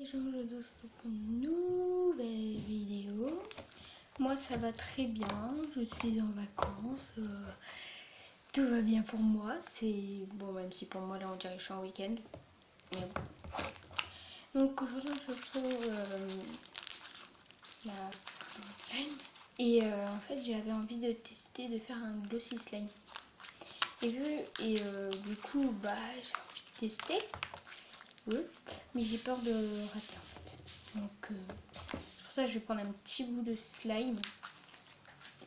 les gens, je vous retrouve pour une nouvelle vidéo. Moi ça va très bien, je suis en vacances, tout va bien pour moi. C'est bon, même si pour moi là on dirait que je suis en week-end. Mais bon. Donc aujourd'hui on se retrouve et en fait j'avais envie de tester de faire un glossy slime. Du coup bah j'ai envie de tester. Oui, mais j'ai peur de rater en fait. Donc c'est pour ça que je vais prendre un petit bout de slime.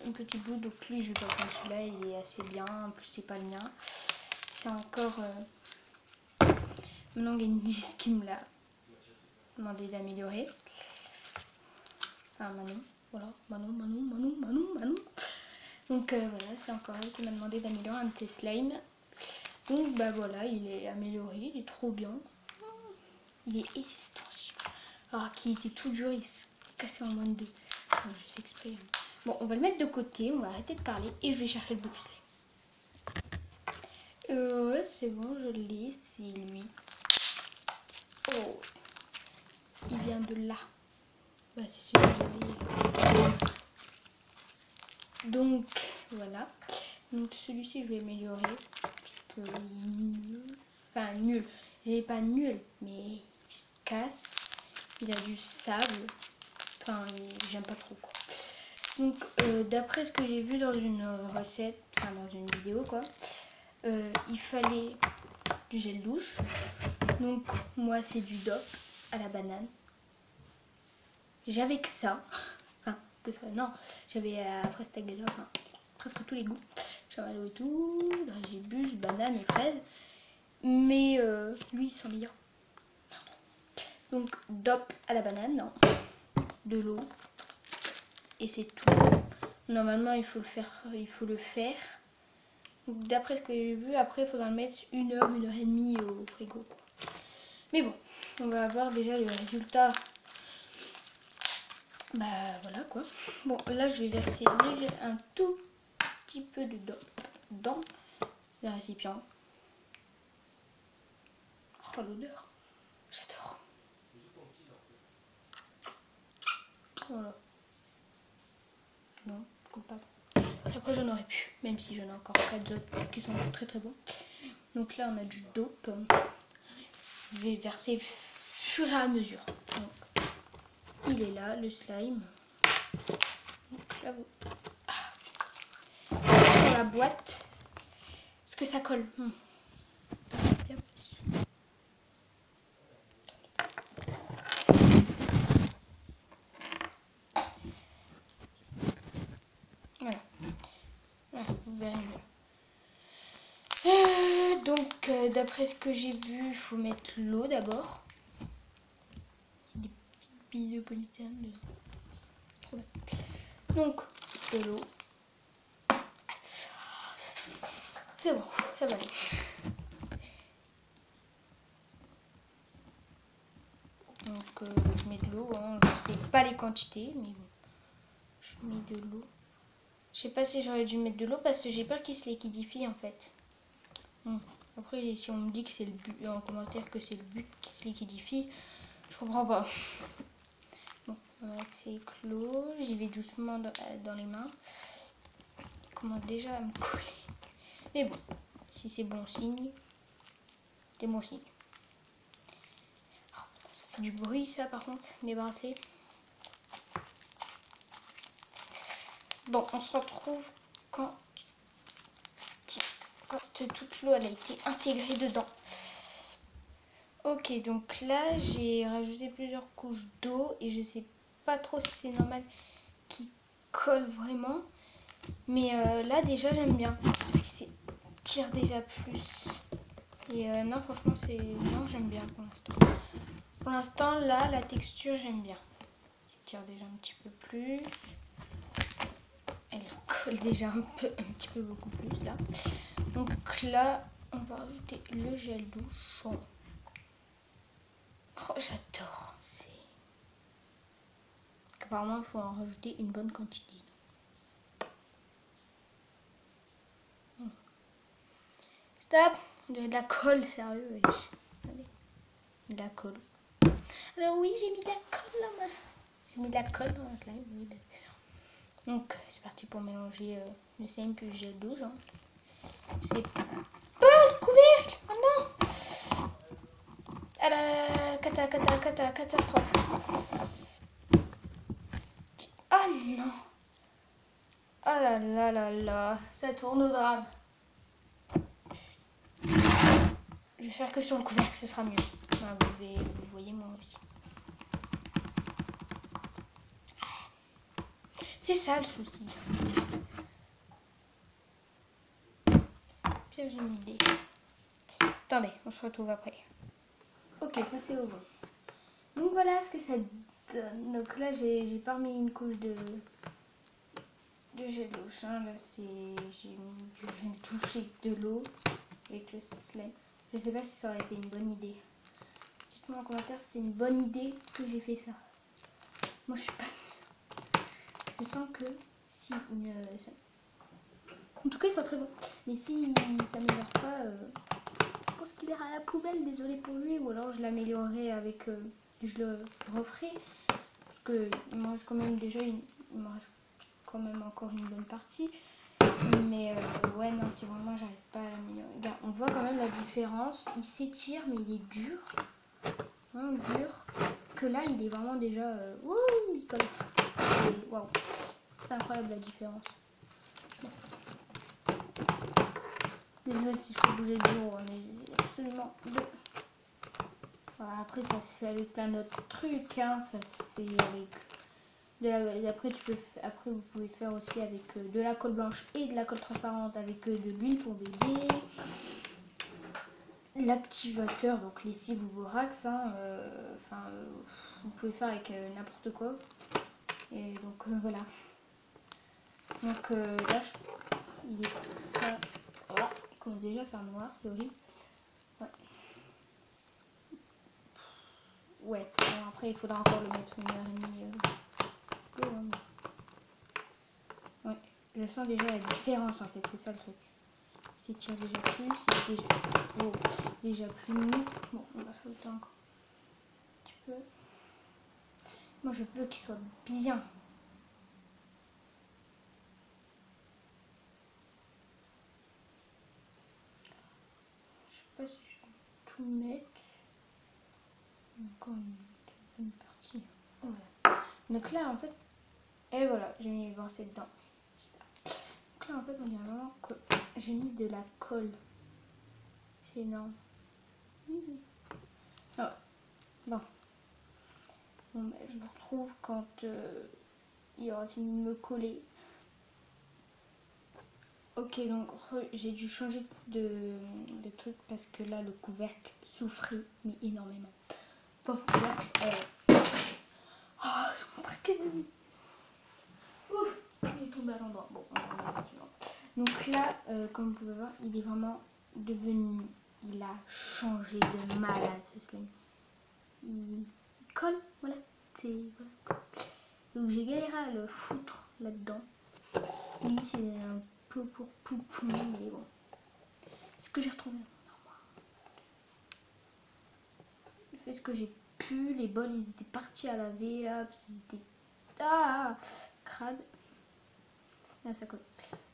Un petit bout, donc lui je vais pas prendre celui-là, il est assez bien, en plus c'est pas le mien. C'est encore mon organisme qui me l'a demandé d'améliorer. Enfin Manon, voilà, Manon. Donc voilà, c'est encore elle qui m'a demandé d'améliorer un petit slime. Donc bah voilà, il est amélioré, il est trop bien. Il est extensible. Alors qu'il était tout dur, il se cassait en moins de deux. Enfin, j'ai fait exprès. Bon, on va le mettre de côté, on va arrêter de parler et je vais chercher le bout de slime. Ouais, c'est bon, je l'ai, c'est lui. Oh, il vient de là. Bah, c'est celui que j'avais. Donc, voilà. Donc, celui-ci, je vais améliorer. Parce que enfin, nul. Il n'est pas nul, mais il se casse. Il a du sable. Enfin, j'aime pas trop, quoi. Donc, d'après ce que j'ai vu dans une recette, enfin, dans une vidéo, quoi, il fallait du gel douche. Donc, moi, c'est du DOP à la banane. J'avais que ça. Enfin, que ça. Non, j'avais à la fraise tagada, enfin, presque tous les goûts. Chamallow et tout, dragibus, banane et fraise. Mais lui, il sent meilleur. Donc, DOP à la banane, non. De l'eau. Et c'est tout. Normalement, il faut le faire. D'après ce que j'ai vu, après, il faudra le mettre 1 heure, 1 heure et demie au frigo. Mais bon, on va avoir déjà le résultat. Bah voilà quoi. Bon, là je vais verser un tout petit peu de DOP dans le récipient. Oh l'odeur, j'adore. Voilà. Non, coupable. Après j'en aurais pu, même si j'en ai encore 4 autres qui sont très très bons. Donc là on a du DOP. Je vais verser fur et à mesure. Donc, il est là, le slime. Donc là vous... sur la boîte. Est-ce que ça colle? Voilà. Voilà, vous verrez mieux. Donc, d'après ce que j'ai vu, il faut mettre l'eau d'abord. Des petites billes de polystyrène dedans. Trop bien. Donc, de l'eau. C'est bon, ça va aller. Donc, je mets de l'eau. Hein. Je sais pas les quantités, mais bon. Je mets de l'eau. Je sais pas si j'aurais dû mettre de l'eau parce que j'ai peur qu'il se liquidifie en fait. Après, si on me dit que c'est le but, en commentaire que c'est le but qui se liquidifie, je comprends pas. Bon, c'est clos. J'y vais doucement dans les mains. Il commence déjà à me coller. Mais bon, si c'est bon signe, c'est bon signe. Oh, ça fait du bruit ça par contre, mes bracelets. Bon, on se retrouve quand toute l'eau elle a été intégrée dedans. Ok, donc là j'ai rajouté plusieurs couches d'eau et je sais pas trop si c'est normal qu'il colle vraiment. Mais là déjà j'aime bien parce que c'est tire déjà plus. Et non franchement c'est... Non j'aime bien pour l'instant. Pour l'instant là la texture j'aime bien. Ça tire déjà un petit peu plus. Elle colle déjà un petit peu beaucoup plus là. Donc là on va rajouter le gel douche. Oh j'adore. Apparemment il faut en rajouter une bonne quantité. Stop. On dirait de la colle, sérieux. Allez. De la colle. Alors oui, j'ai mis de la colle là. J'ai mis de la colle dans la slime, oui. Donc c'est parti pour mélanger le slime puis le gel douche. Hein. C'est pas le couvercle. Oh non. Ah là là, catastrophe. Oh non. Oh là là là là, ça tourne au drame. Je vais faire que sur le couvercle, ce sera mieux. Ah, vous voyez moi aussi. C'est ça le souci. Puis j'ai une idée. Attendez, on se retrouve après. Ok, ça c'est au bon. Donc voilà ce que ça donne. Donc là j'ai pas remis une couche de gel douche. Hein. Là j'ai mis du gel douche et de l'eau avec le slime. Je sais pas si ça aurait été une bonne idée. Dites-moi en commentaire si c'est une bonne idée que j'ai fait ça. Moi je suis pas sûre. Je sens que si en tout cas il sent très bon. Mais si il s'améliore pas, je pense qu'il ira à la poubelle, désolé pour lui. Ou alors je l'améliorerai avec je le referai. Parce que il me reste quand même déjà il me reste quand même encore une bonne partie. Mais ouais non si vraiment j'arrive pas à l'améliorer. Regarde, on voit quand même la différence. Il s'étire mais il est dur. Hein, dur. Que là il est vraiment déjà wouh, il colle. Waouh. C'est incroyable la différence. Désolé si je fais bouger le bureau, mais j'essaie absolument de... Voilà, après ça se fait avec plein d'autres trucs, hein. Ça se fait avec après vous pouvez faire aussi avec de la colle blanche et de la colle transparente avec de l'huile pour bébé, l'activateur, donc lessive ou borax, hein, vous pouvez faire avec n'importe quoi. Et donc voilà. Donc là il est pas... Voilà, il commence déjà à faire noir, c'est horrible. Ouais. Ouais, bon, après il faudra encore le mettre 1h30. Ouais, je sens déjà la différence en fait, c'est ça le truc. C'est tire déjà plus, c'est déjà plus nu. Bon, on va sauter encore un petit peu. Moi je veux qu'il soit bien. Je sais pas si je vais tout mettre. Encore une partie. Voilà. Donc là en fait, et voilà, j'ai mis le bracelet dedans. Donc là en fait on dirait vraiment que j'ai mis de la colle. C'est énorme. Ah, bon. Bon bah, je vous retrouve quand il aura fini de me coller. Ok, donc j'ai dû changer de truc parce que là le couvercle souffrait mais énormément. Pauvre couvercle. Oh, c'est mon paquet. Ouf, il est tombé à l'endroit. Bon, on va maintenant. Donc là, comme vous pouvez voir, il est vraiment devenu. Il a changé de malade ce slime. Il colle, voilà. C'est voilà. Donc j'ai galéré à le foutre là-dedans. Oui, c'est un peu pour poupon, mais bon. C'est ce que j'ai retrouvé dans mon armoire. Je fais ce que j'ai pu. Les bols, ils étaient partis à laver là, parce qu'ils étaient crades. Là, ça colle.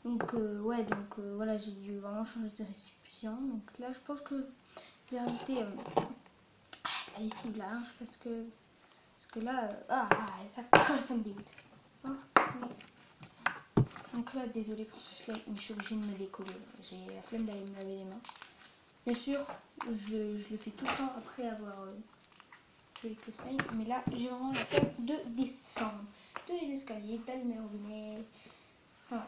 Donc ouais, donc voilà, j'ai dû vraiment changer de récipient. Donc là, je pense que je vais rajouter la lessive là, hein, parce que là, ça colle, ça me dégoûte. Hein, oui. Donc là, désolé pour ce slime, mais je suis obligée de me décoller. J'ai la flemme d'aller me laver les mains. Bien sûr, je le fais tout le temps après avoir fait le slime, mais là, j'ai vraiment la flemme de descendre tous les escaliers, d'allumer le robinet. Voilà.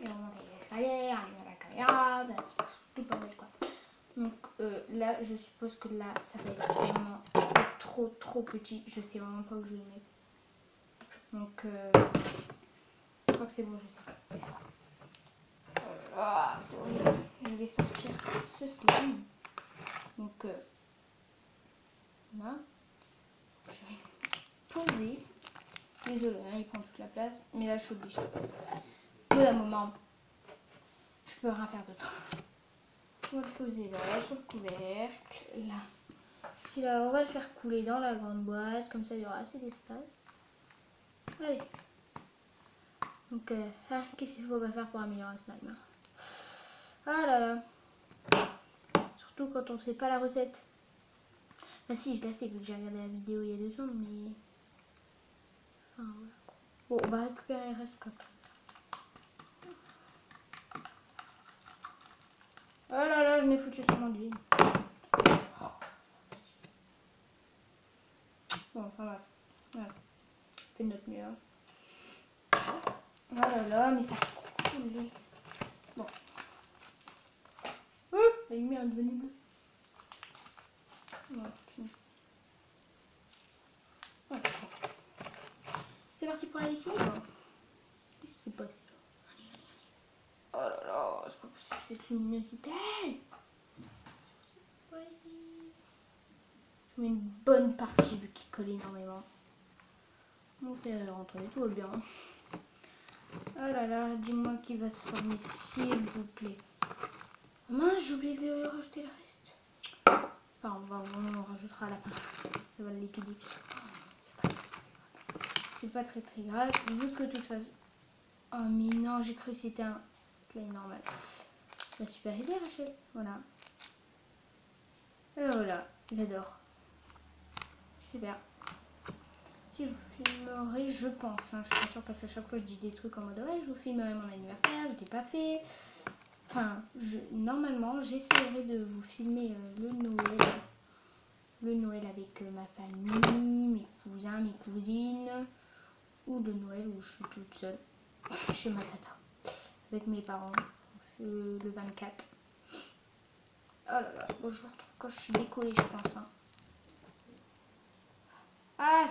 Et on monte les escaliers, allumer la caméra, tout pas mal quoi. Donc là, je suppose que là, ça va être vraiment trop petit. Je sais vraiment pas où je vais le mettre. Donc, je crois que c'est bon, je sais pas. Ah, c'est horrible. Je vais sortir ce slime. Donc, là, je vais poser. Désolé, hein, il prend toute la place. Mais là, je suis obligée. Au bout d'un moment, je peux rien faire d'autre. On va le poser là, sur le couvercle. Là, Celui-là, on va le faire couler dans la grande boîte, comme ça il y aura assez d'espace. Allez. Donc, qu'est-ce qu'il faut pas faire pour améliorer un slime? Ah là là. Surtout quand on sait pas la recette. Ah si, je la sais vu que j'ai regardé la vidéo il y a 2 secondes, mais... Enfin, voilà. Bon, on va récupérer les restes quand... Oh là là, je m'ai foutu sur mon lit. Bon, enfin bref. Voilà. On fait de notre mieux. Hein. Oh là là, mais ça coule. Bon. La lumière est devenue bleue. Voilà, voilà. C'est parti pour la lessive. C'est pas... Oh là là, c'est pas possible cette luminosité. Je mets une bonne partie vu qu'il colle énormément. Mon père rentré, tout va bien. Oh là là, dis-moi qui va se former s'il vous plaît. Oh mince, j'ai oublié de rajouter le reste. Enfin, on rajoutera à la fin. Ça va le liquider. C'est pas très grave, vu que de toute façon... Oh mais non, j'ai cru que c'était un slime normal. La super idée Rachel, voilà. Et voilà, j'adore. Super. Si je vous filmerai, je pense, hein, je suis pas sûre parce qu'à chaque fois je dis des trucs en mode ouais, je vous filmerai mon anniversaire, je l'ai pas fait. Enfin, normalement, j'essaierai de vous filmer le Noël avec ma famille, mes cousins, mes cousines, ou le Noël où je suis toute seule chez ma tata avec mes parents le 24. Oh là là, bon, je vous retrouve quand je suis décollée, je pense. Hein. Ah,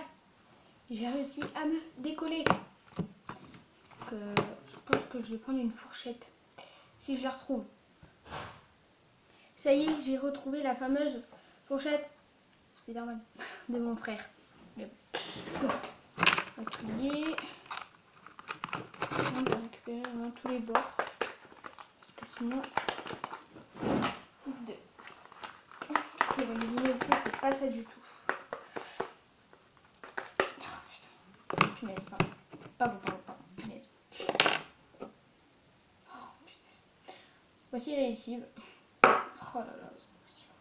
j'ai réussi à me décoller. Donc, je pense que je vais prendre une fourchette si je la retrouve. Ça y est, j'ai retrouvé la fameuse fourchette Spider-Man de mon frère. Bon. On va tout lier. On va récupérer vraiment tous les bords. Parce que sinon... La luminosité, c'est pas ça du tout. Oh, putain. Punaise, pardon. Punaise. Oh, punaise. Voici la lessive. Oh là là, c'est pas possible.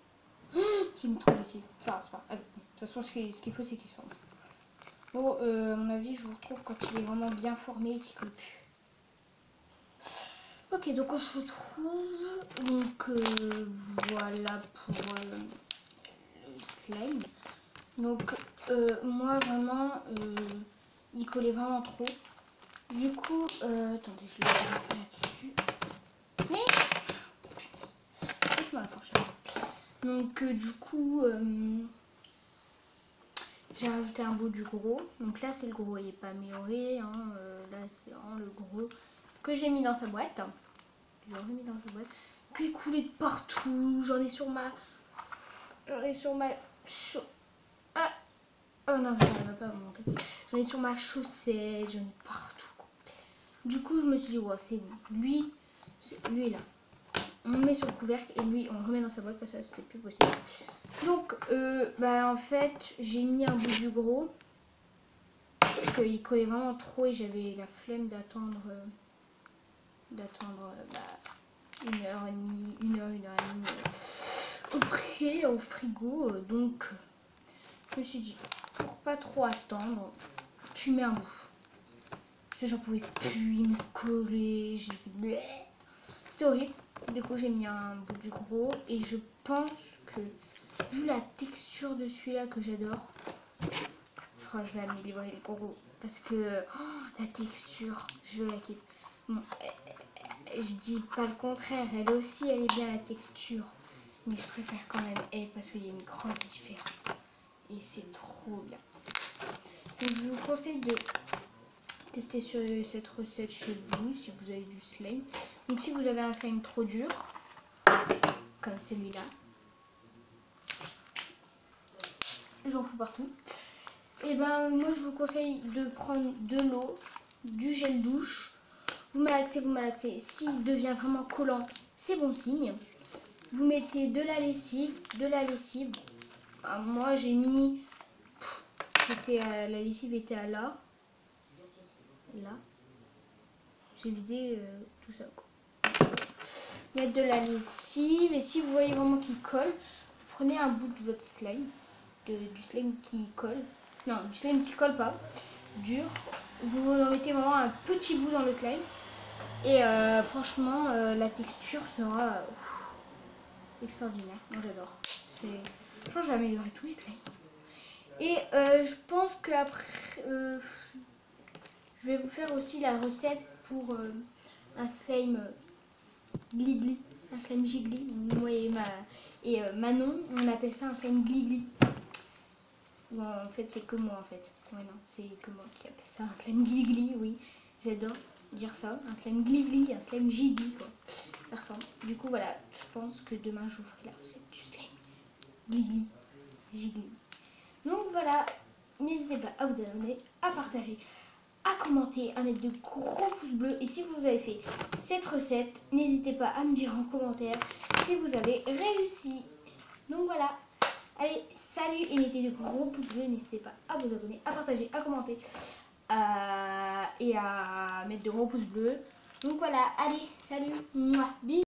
J'ai mis trop de lessive. C'est pas grave. Allez, de toute façon, ce qu'il faut, c'est qu'il se forme. Bon, à mon avis, je vous retrouve quand il est vraiment bien formé et qu'il colle plus. Ok, donc on se retrouve. Donc voilà pour le slime. Donc moi vraiment, il collait vraiment trop. Du coup, attendez, je le mets là-dessus. Mais laisse-moi la fourchette. Donc du coup, j'ai rajouté un bout du gros. Donc là c'est le gros, il n'est pas amélioré. Hein. Là c'est vraiment le gros que j'ai mis dans sa boîte. J'ai remis dans sa boîte. Puis il coulait de partout. J'en ai sur ma Ah oh non, ça ne va pas vous montrer. J'en ai sur ma chaussette, j'en ai partout. Du coup, je me suis dit, ouais, c'est bon. Lui est là. On le met sur le couvercle et lui, on le remet dans sa boîte parce que c'était plus possible. Donc, en fait, j'ai mis un bout du gros parce qu'il collait vraiment trop et j'avais la flemme d'attendre une heure et demie au frigo. Donc, je me suis dit, pour pas trop attendre, tu mets un bout. J'en pouvais plus, il me collait, c'était horrible. Du coup, j'ai mis un bout du gros et je pense que, vu la texture de celui-là que j'adore, je vais améliorer le gros parce que la texture, je la kiffe. Bon, je dis pas le contraire, elle aussi, elle est bien la texture, mais je préfère quand même elle parce qu'il y a une grosse différence et c'est trop bien. Donc, je vous conseille de tester sur cette recette chez vous si vous avez du slime. Donc si vous avez un slime trop dur, comme celui-là, j'en fous partout, et ben moi je vous conseille de prendre de l'eau, du gel douche, vous malaxez. S'il devient vraiment collant, c'est bon signe. Vous mettez de la lessive, Moi j'ai mis, c'était la lessive était à là, j'ai vidé tout ça quoi. Mettre de la lessive, et si vous voyez vraiment qu'il colle, vous prenez un bout de votre slime, du slime qui colle, non du slime qui colle pas, dur, vous en mettez vraiment un petit bout dans le slime, et franchement la texture sera extraordinaire. Moi j'adore, je pense que j'ai amélioré tous mes slimes. Et je pense qu'après, je vais vous faire aussi la recette pour un slime gligli, un slime gigli. Moi et Manon, on appelle ça un slime gligli. Bon, en fait, c'est que moi en fait. Ouais, non, c'est que moi qui appelle ça un slime gligli, oui. J'adore dire ça, un slime gligli, un slime gigli, quoi. Ça ressemble. Du coup, voilà, je pense que demain, je vous ferai la recette du slime gligli, gigli. Donc voilà, n'hésitez pas à vous abonner, à partager, à commenter, à mettre de gros pouces bleus. Et si vous avez fait cette recette, n'hésitez pas à me dire en commentaire si vous avez réussi. Donc voilà, allez, salut et mettez de gros pouces bleus. N'hésitez pas à vous abonner, à partager, à commenter et à mettre de gros pouces bleus. Donc voilà, allez, salut, bisous.